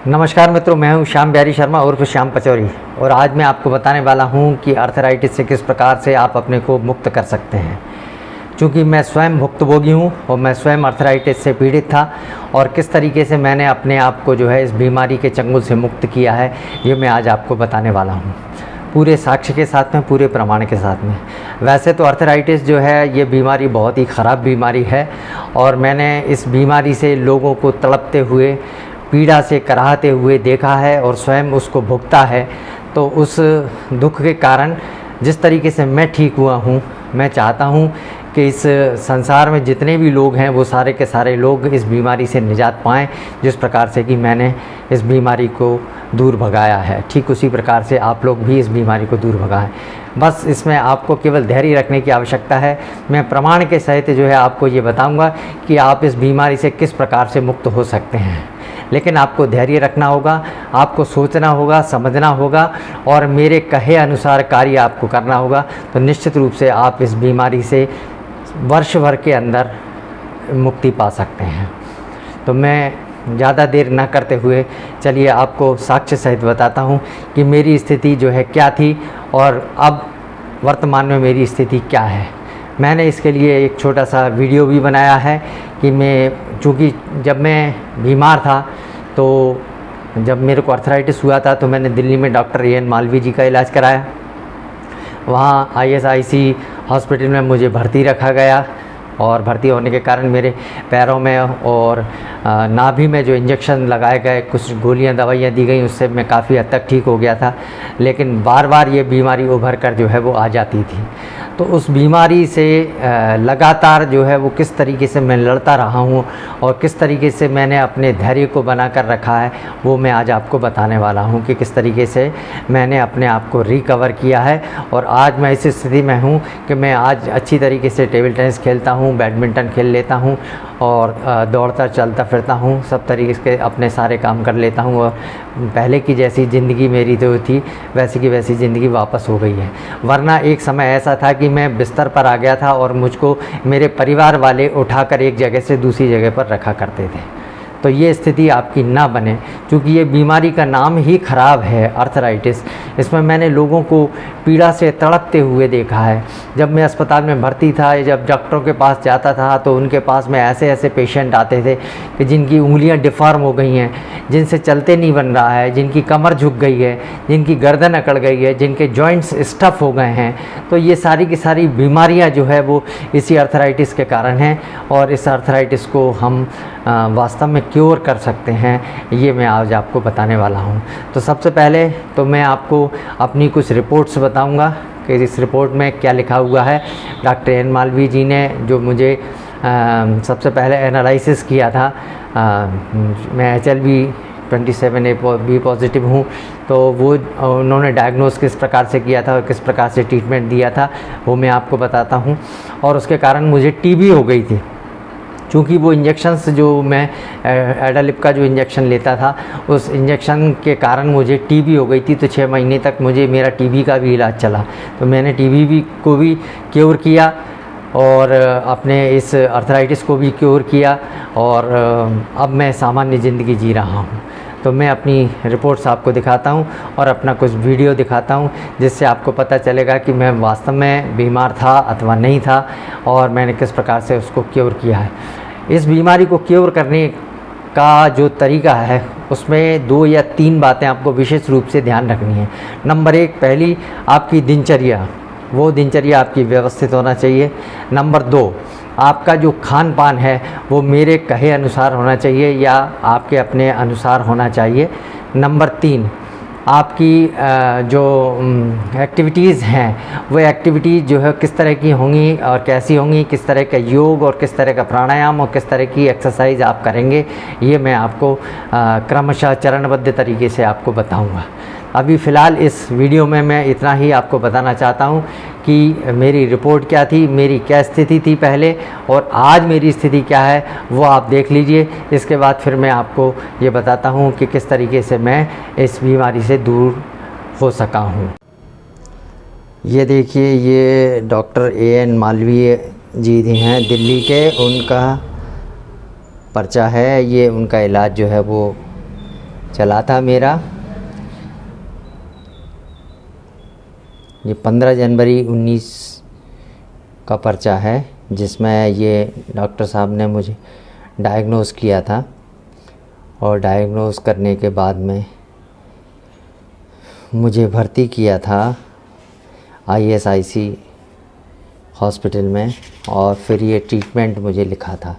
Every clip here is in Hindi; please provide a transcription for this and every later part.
नमस्कार मित्रों, मैं हूं श्याम बिहारी शर्मा उर्फ श्याम पचौरी और आज मैं आपको बताने वाला हूं कि आर्थराइटिस से किस प्रकार से आप अपने को मुक्त कर सकते हैं। क्योंकि मैं स्वयं भुक्तभोगी हूं और मैं स्वयं आर्थराइटिस से पीड़ित था और किस तरीके से मैंने अपने आप को जो है इस बीमारी के चंगुल से मुक्त किया है, ये मैं आज आपको बताने वाला हूँ, पूरे साक्ष्य के साथ में, पूरे प्रमाण के साथ में। वैसे तो आर्थराइटिस जो है ये बीमारी बहुत ही ख़राब बीमारी है और मैंने इस बीमारी से लोगों को तड़पते हुए, पीड़ा से कराहते हुए देखा है और स्वयं उसको भुगता है। तो उस दुख के कारण जिस तरीके से मैं ठीक हुआ हूँ, मैं चाहता हूँ कि इस संसार में जितने भी लोग हैं वो सारे के सारे लोग इस बीमारी से निजात पाएँ। जिस प्रकार से कि मैंने इस बीमारी को दूर भगाया है, ठीक उसी प्रकार से आप लोग भी इस बीमारी को दूर भगाएं। बस इसमें आपको केवल धैर्य रखने की आवश्यकता है। मैं प्रमाण के सहित जो है आपको ये बताऊंगा कि आप इस बीमारी से किस प्रकार से मुक्त हो सकते हैं। लेकिन आपको धैर्य रखना होगा, आपको सोचना होगा, समझना होगा और मेरे कहे अनुसार कार्य आपको करना होगा। तो निश्चित रूप से आप इस बीमारी से वर्ष भर के अंदर मुक्ति पा सकते हैं। तो मैं ज़्यादा देर न करते हुए चलिए आपको साक्ष्य सहित बताता हूँ कि मेरी स्थिति जो है क्या थी और अब वर्तमान में मेरी स्थिति क्या है। मैंने इसके लिए एक छोटा सा वीडियो भी बनाया है कि चूँकि जब मैं बीमार था, तो जब मेरे को आर्थराइटिस हुआ था तो मैंने दिल्ली में डॉक्टर ए एन मालवीय जी का इलाज कराया। वहाँ ISIC हॉस्पिटल में मुझे भर्ती रखा गया और भर्ती होने के कारण मेरे पैरों में और नाभि में जो इंजेक्शन लगाए गए, कुछ गोलियां दवाइयां दी गई, उससे मैं काफ़ी हद तक ठीक हो गया था। लेकिन बार बार ये बीमारी उभर कर जो है वो आ जाती थी। तो उस बीमारी से लगातार जो है वो किस तरीके से मैं लड़ता रहा हूँ और किस तरीके से मैंने अपने धैर्य को बना कर रखा है, वो मैं आज आपको बताने वाला हूँ कि किस तरीके से मैंने अपने आप को रिकवर किया है। और आज मैं इस स्थिति में हूँ कि मैं आज अच्छी तरीके से टेबल टेनिस खेलता हूँ, बैडमिंटन खेल लेता हूँ और दौड़ता चलता फिरता हूँ, सब तरीके से अपने सारे काम कर लेता हूँ। और पहले की जैसी ज़िंदगी मेरी जो थी वैसी की वैसी ज़िंदगी वापस हो गई है। वरना एक समय ऐसा था कि मैं बिस्तर पर आ गया था और मुझको मेरे परिवार वाले उठाकर एक जगह से दूसरी जगह पर रखा करते थे। तो ये स्थिति आपकी ना बने, क्योंकि ये बीमारी का नाम ही ख़राब है, आर्थराइटिस। इसमें मैंने लोगों को पीड़ा से तड़पते हुए देखा है। जब मैं अस्पताल में भर्ती था, जब डॉक्टरों के पास जाता था तो उनके पास में ऐसे ऐसे पेशेंट आते थे कि जिनकी उंगलियां डिफ़ॉर्म हो गई हैं, जिनसे चलते नहीं बन रहा है, जिनकी कमर झुक गई है, जिनकी गर्दन अकड़ गई है, जिनके जॉइंट्स स्टफ़ हो गए हैं। तो ये सारी की सारी बीमारियाँ जो है वो इसी आर्थराइटिस के कारण हैं और इस आर्थराइटिस को हम वास्तव में क्योर कर सकते हैं, ये मैं आज आपको बताने वाला हूँ। तो सबसे पहले तो मैं आपको अपनी कुछ रिपोर्ट्स बताऊँगा कि इस रिपोर्ट में क्या लिखा हुआ है। डॉक्टर एन मालवीय जी ने जो मुझे सबसे पहले एनालिसिस किया था, मैं HLV-27A पॉजिटिव हूँ, तो वो उन्होंने डायग्नोस किस प्रकार से किया था और किस प्रकार से ट्रीटमेंट दिया था वो मैं आपको बताता हूँ। और उसके कारण मुझे TB हो गई थी, चूँकि वो इंजेक्शन्स जो मैं एडालिप का जो इंजेक्शन लेता था, उस इंजेक्शन के कारण मुझे TB हो गई थी। तो 6 महीने तक मुझे मेरा TB का भी इलाज चला। तो मैंने TB को भी क्योर किया और अपने इस आर्थराइटिस को भी क्योर किया और अब मैं सामान्य ज़िंदगी जी रहा हूँ। तो मैं अपनी रिपोर्ट्स आपको दिखाता हूँ और अपना कुछ वीडियो दिखाता हूँ, जिससे आपको पता चलेगा कि मैं वास्तव में बीमार था अथवा नहीं था और मैंने किस प्रकार से उसको क्योर किया है। इस बीमारी को क्योर करने का जो तरीका है उसमें 2 या 3 बातें आपको विशेष रूप से ध्यान रखनी है। नंबर 1, पहली आपकी दिनचर्या, वो दिनचर्या आपकी व्यवस्थित होना चाहिए। नंबर 2, आपका जो खान पान है वो मेरे कहे अनुसार होना चाहिए या आपके अपने अनुसार होना चाहिए। नंबर 3, आपकी जो एक्टिविटीज़ हैं वो एक्टिविटीज़ जो है किस तरह की होंगी और कैसी होंगी, किस तरह का योग और किस तरह का प्राणायाम और किस तरह की एक्सरसाइज आप करेंगे, ये मैं आपको क्रमशः चरणबद्ध तरीके से आपको बताऊंगा। अभी फ़िलहाल इस वीडियो में मैं इतना ही आपको बताना चाहता हूँ कि मेरी रिपोर्ट क्या थी, मेरी क्या स्थिति थी पहले और आज मेरी स्थिति क्या है, वो आप देख लीजिए। इसके बाद फिर मैं आपको ये बताता हूँ कि किस तरीके से मैं इस बीमारी से दूर हो सका हूँ। ये देखिए, ये डॉक्टर AN मालवीय जी हैं दिल्ली के, उनका पर्चा है। ये उनका इलाज जो है वो चला था मेरा ये 15 जनवरी 19 का पर्चा है, जिसमें ये डॉक्टर साहब ने मुझे डायग्नोज़ किया था और डायग्नोज़ करने के बाद में मुझे भर्ती किया था ISIC हॉस्पिटल में, और फिर ये ट्रीटमेंट मुझे लिखा था।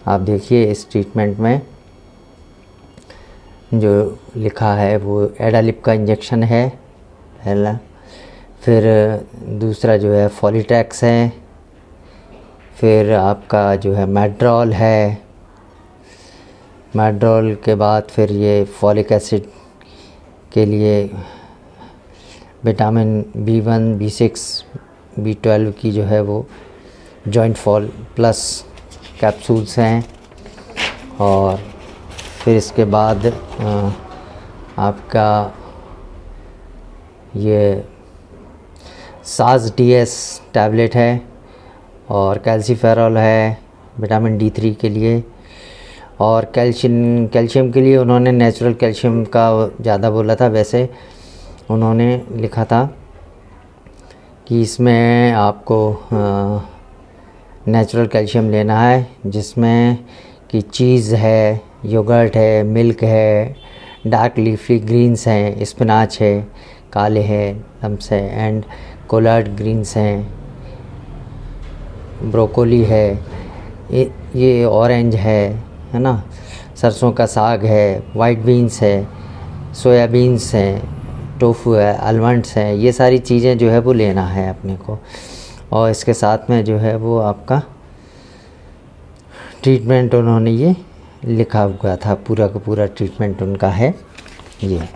आप देखिए इस ट्रीटमेंट में जो लिखा है वो एडालिप का इंजेक्शन है पहला, फिर दूसरा जो है फॉलीटैक्स है, फिर आपका जो है मेड्रोल है, मेड्रोल के बाद फिर ये फॉलिक एसिड के लिए विटामिन B1 B6 B12 की जो है वो जॉइंट फॉल प्लस कैप्सूल्स हैं, और फिर इसके बाद आपका ये साज DS टैबलेट है, और कैल्सीफेरॉल है विटामिन D3 के लिए, और कैल्शियम के लिए उन्होंने नेचुरल कैल्शियम का ज़्यादा बोला था। वैसे उन्होंने लिखा था कि इसमें आपको नेचुरल कैल्शियम लेना है, जिसमें कि चीज़ है, योगर्ट है, मिल्क है, डार्क लीफी ग्रीन्स हैं, स्पिनाच है, काले हैं लम्स है, एंड कोलार्ड ग्रीन्स हैं, ब्रोकोली है, ये ऑरेंज है ना, सरसों का साग है, वाइट बीन्स है, सोयाबीन्स हैं, टोफू है, आलमंड्स हैं, ये सारी चीज़ें जो है वो लेना है अपने को। और इसके साथ में जो है वो आपका ट्रीटमेंट उन्होंने ये लिखा हुआ था, पूरा का पूरा ट्रीटमेंट उनका है ये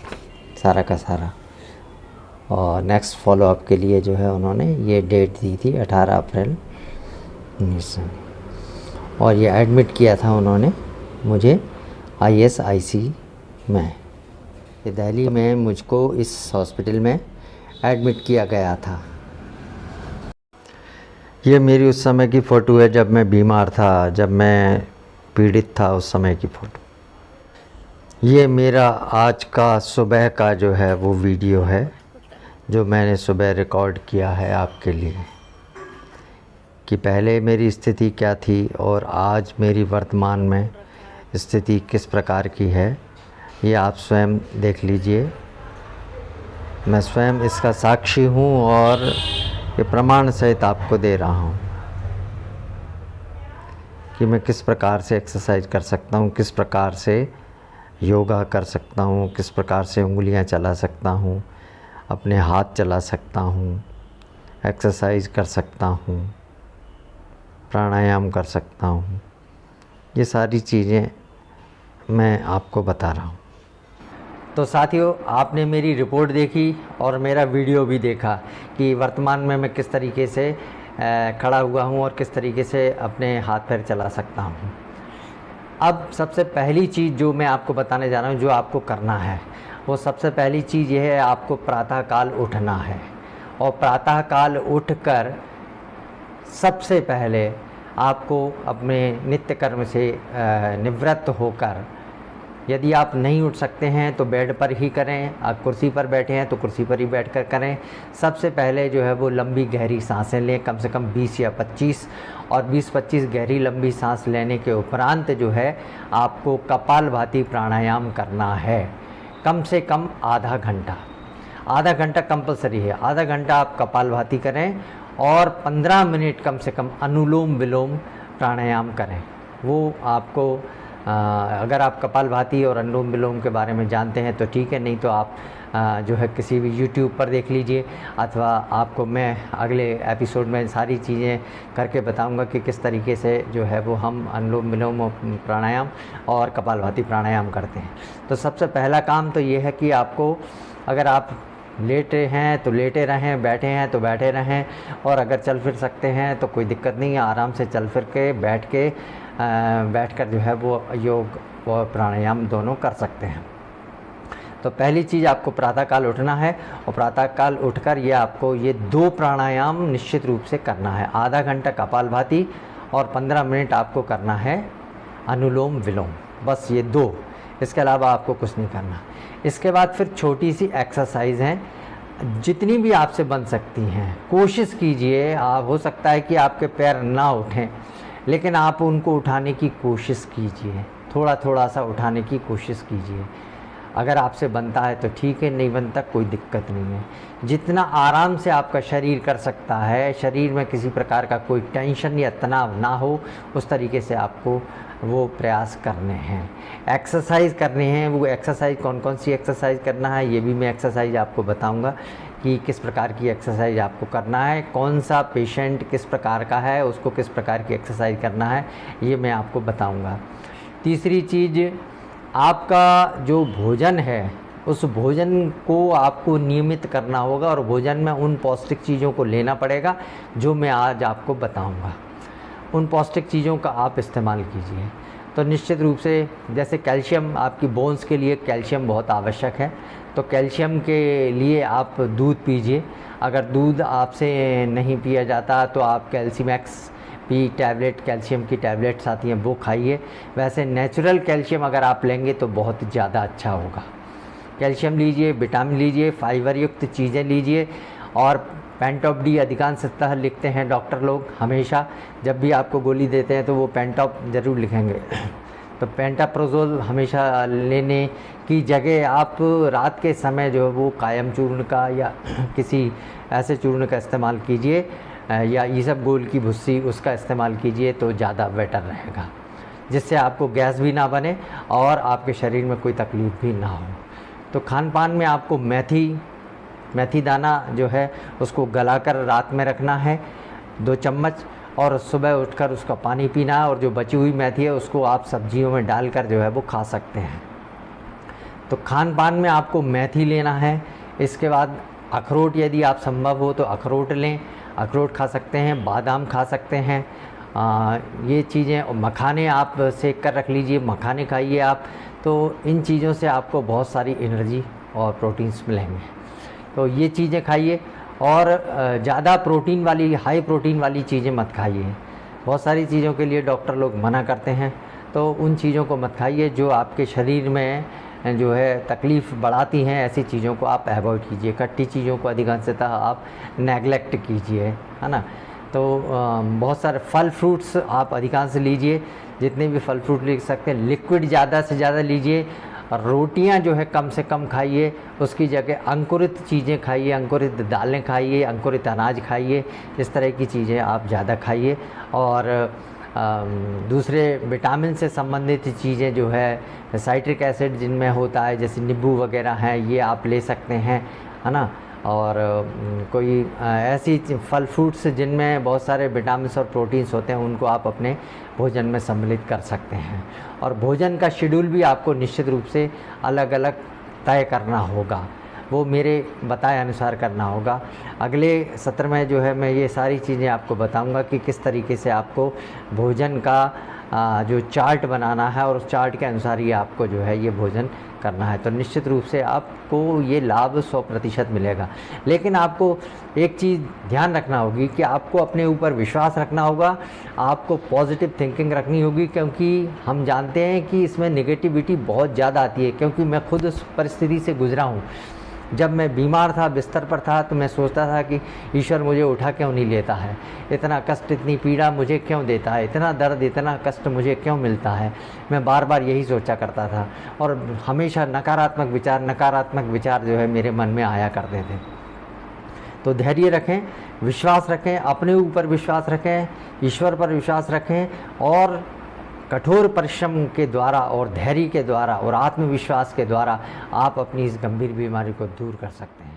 सारा का सारा। और नेक्स्ट फॉलोअप के लिए जो है उन्होंने ये डेट दी थी 18 अप्रैल 1900, और ये एडमिट किया था उन्होंने मुझे ISIC में। दिल्ली में मुझको इस हॉस्पिटल में एडमिट किया गया था। ये मेरी उस समय की फ़ोटो है जब मैं बीमार था, जब मैं पीड़ित था, उस समय की फ़ोटो। ये मेरा आज का सुबह का जो है वो वीडियो है, जो मैंने सुबह रिकॉर्ड किया है आपके लिए, कि पहले मेरी स्थिति क्या थी और आज मेरी वर्तमान में स्थिति किस प्रकार की है। ये आप स्वयं देख लीजिए, मैं स्वयं इसका साक्षी हूँ और ये प्रमाण सहित आपको दे रहा हूँ कि मैं किस प्रकार से एक्सरसाइज कर सकता हूँ, किस प्रकार से योगा कर सकता हूँ, किस प्रकार से उंगलियाँ चला सकता हूँ, अपने हाथ चला सकता हूँ, एक्सरसाइज कर सकता हूँ, प्राणायाम कर सकता हूँ। ये सारी चीज़ें मैं आपको बता रहा हूँ। तो साथियों, आपने मेरी रिपोर्ट देखी और मेरा वीडियो भी देखा कि वर्तमान में मैं किस तरीके से खड़ा हुआ हूँ और किस तरीके से अपने हाथ पैर चला सकता हूँ। अब सबसे पहली चीज़ जो मैं आपको बताने जा रहा हूँ, जो आपको करना है, वो सबसे पहली चीज़ ये है, आपको प्रातःकाल उठना है। और प्रातःकाल उठकर सबसे पहले आपको अपने नित्य कर्म से निवृत्त होकर, यदि आप नहीं उठ सकते हैं तो बेड पर ही करें, आप कुर्सी पर बैठे हैं तो कुर्सी पर ही बैठकर करें। सबसे पहले जो है वो लंबी गहरी सांसें लें, कम से कम 20 या 25, और 20-25 गहरी लंबी सांस लेने के उपरांत जो है आपको कपालभाति प्राणायाम करना है, कम से कम आधा घंटा कंपलसरी है। आधा घंटा आप कपालभाति करें और 15 मिनट कम से कम अनुलोम विलोम प्राणायाम करें। वो आपको अगर आप कपालभाति और अनुलोम विलोम के बारे में जानते हैं तो ठीक है, नहीं तो आप जो है किसी भी YouTube पर देख लीजिए, अथवा आपको मैं अगले एपिसोड में सारी चीज़ें करके बताऊंगा कि किस तरीके से जो है वो हम अनुलोम विलोम प्राणायाम और कपालभाति प्राणायाम करते हैं। तो सबसे पहला काम तो ये है कि आपको, अगर आप लेटे हैं तो लेटे रहें, बैठे हैं तो बैठे रहें, और अगर चल फिर सकते हैं तो कोई दिक्कत नहीं है, आराम से चल फिर के बैठकर जो है वो योग और प्राणायाम दोनों कर सकते हैं। तो पहली चीज़, आपको प्रातःकाल उठना है, और प्रातःकाल उठकर ये आपको ये 2 प्राणायाम निश्चित रूप से करना है। आधा घंटा कपालभाति और 15 मिनट आपको करना है अनुलोम विलोम। बस ये 2, इसके अलावा आपको कुछ नहीं करना। इसके बाद फिर छोटी सी एक्सरसाइज हैं, जितनी भी आपसे बन सकती हैं कोशिश कीजिए। आप हो सकता है कि आपके पैर ना उठें, लेकिन आप उनको उठाने की कोशिश कीजिए, थोड़ा थोड़ा सा उठाने की कोशिश कीजिए। अगर आपसे बनता है तो ठीक है, नहीं बनता कोई दिक्कत नहीं है। जितना आराम से आपका शरीर कर सकता है, शरीर में किसी प्रकार का कोई टेंशन या तनाव ना हो, उस तरीके से आपको वो प्रयास करने हैं, एक्सरसाइज करने हैं। वो एक्सरसाइज कौन कौन सी एक्सरसाइज करना है ये भी मैं एक्सरसाइज आपको बताऊंगा कि किस प्रकार की एक्सरसाइज आपको करना है, कौन सा पेशेंट किस प्रकार का है उसको किस प्रकार की एक्सरसाइज करना है, ये मैं आपको बताऊंगा। तीसरी चीज़, आपका जो भोजन है उस भोजन को आपको नियमित करना होगा और भोजन में उन पौष्टिक चीज़ों को लेना पड़ेगा जो मैं आज आपको बताऊंगा। उन पौष्टिक चीज़ों का आप इस्तेमाल कीजिए। तो निश्चित रूप से जैसे कैल्शियम, आपकी बोन्स के लिए कैल्शियम बहुत आवश्यक है, तो कैल्शियम के लिए आप दूध पीजिए। अगर दूध आपसे नहीं पिया जाता तो आप कैल्सीमैक्स पी टैबलेट, कैल्शियम की टैबलेट्स आती हैं वो खाइए। वैसे नेचुरल कैल्शियम अगर आप लेंगे तो बहुत ज़्यादा अच्छा होगा। कैल्शियम लीजिए, विटामिन लीजिए, फाइबर युक्त चीज़ें लीजिए। और पेंटॉप डी अधिकांशतः लिखते हैं डॉक्टर लोग, हमेशा जब भी आपको गोली देते हैं तो वो पेंटॉप ज़रूर लिखेंगे। तो पेंटाप्रोजोल हमेशा लेने की जगह आप रात के समय जो है वो कायम चूर्ण का या किसी ऐसे चूर्ण का इस्तेमाल कीजिए, या ईसबगोल की भुस्सी उसका इस्तेमाल कीजिए तो ज़्यादा बेटर रहेगा, जिससे आपको गैस भी ना बने और आपके शरीर में कोई तकलीफ़ भी ना हो। तो खान पान में आपको मेथी दाना जो है उसको गलाकर रात में रखना है 2 चम्मच, और सुबह उठकर उसका पानी पीना है। और जो बची हुई मेथी है उसको आप सब्जियों में डालकर जो है वो खा सकते हैं। तो खान पान में आपको मेथी लेना है। इसके बाद अखरोट, यदि आप संभव हो तो अखरोट लें, अखरोट खा सकते हैं, बादाम खा सकते हैं, ये चीज़ें। और मखाने आप सेक कर रख लीजिए, मखाने खाइए आप। तो इन चीज़ों से आपको बहुत सारी एनर्जी और प्रोटीन्स मिलेंगे, तो ये चीज़ें खाइए। और ज़्यादा प्रोटीन वाली, हाई प्रोटीन वाली चीज़ें मत खाइए। बहुत सारी चीज़ों के लिए डॉक्टर लोग मना करते हैं, तो उन चीज़ों को मत खाइए जो आपके शरीर में जो है तकलीफ़ बढ़ाती हैं। ऐसी चीज़ों को आप अवॉइड कीजिए। खट्टी चीज़ों को अधिकांशतः आप नेगलेक्ट कीजिए, है ना। तो बहुत सारे फल फ्रूट्स आप अधिकांश लीजिए, जितने भी फल फ्रूट ले सकते हैं। लिक्विड ज़्यादा से ज़्यादा लीजिए। रोटियां जो है कम से कम खाइए, उसकी जगह अंकुरित चीज़ें खाइए, अंकुरित दालें खाइए, अंकुरित अनाज खाइए। इस तरह की चीज़ें आप ज़्यादा खाइए। और दूसरे विटामिन से संबंधित चीज़ें जो है साइट्रिक एसिड जिनमें होता है, जैसे नींबू वगैरह हैं, ये आप ले सकते हैं, है ना। और कोई ऐसी फल फ्रूट्स जिनमें बहुत सारे विटामिन और प्रोटीन्स होते हैं, उनको आप अपने भोजन में सम्मिलित कर सकते हैं। और भोजन का शेड्यूल भी आपको निश्चित रूप से अलग अलग तय करना होगा, वो मेरे बताए अनुसार करना होगा। अगले सत्र में जो है मैं ये सारी चीज़ें आपको बताऊंगा कि किस तरीके से आपको भोजन का जो चार्ट बनाना है, और उस चार्ट के अनुसार ही आपको जो है ये भोजन करना है। तो निश्चित रूप से आपको ये लाभ 100% मिलेगा। लेकिन आपको एक चीज़ ध्यान रखना होगी कि आपको अपने ऊपर विश्वास रखना होगा, आपको पॉजिटिव थिंकिंग रखनी होगी, क्योंकि हम जानते हैं कि इसमें नेगेटिविटी बहुत ज़्यादा आती है। क्योंकि मैं खुद उस परिस्थिति से गुजरा हूँ। जब मैं बीमार था, बिस्तर पर था, तो मैं सोचता था कि ईश्वर मुझे उठा क्यों नहीं लेता है, इतना कष्ट, इतनी पीड़ा मुझे क्यों देता है, इतना दर्द, इतना कष्ट मुझे क्यों मिलता है। मैं बार बार यही सोचा करता था, और हमेशा नकारात्मक विचार जो है मेरे मन में आया करते थे। तो धैर्य रखें, विश्वास रखें, अपने ऊपर विश्वास रखें, ईश्वर पर विश्वास रखें, और कठोर परिश्रम के द्वारा और धैर्य के द्वारा और आत्मविश्वास के द्वारा आप अपनी इस गंभीर बीमारी को दूर कर सकते हैं।